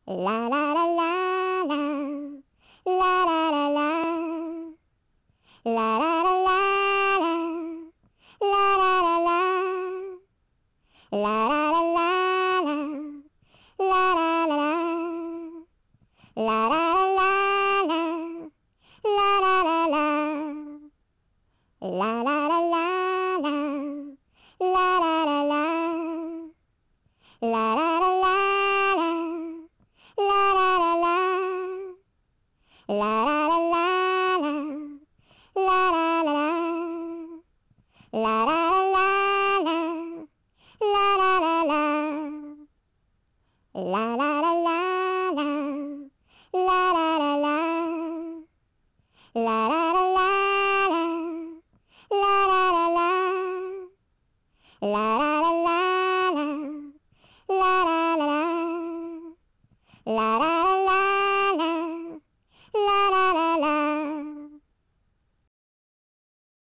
La la la la la, la la la la, la la la la la, la la la la, la la la la la, la la la la, la la la la la, la la la la, la la la la la, la la la la, la la la la. La la la la la, la la la la, la la la la la, la la la la, la la la la la, la la la la, la la la la la, la la la la, la la la la la, la la la la, la la.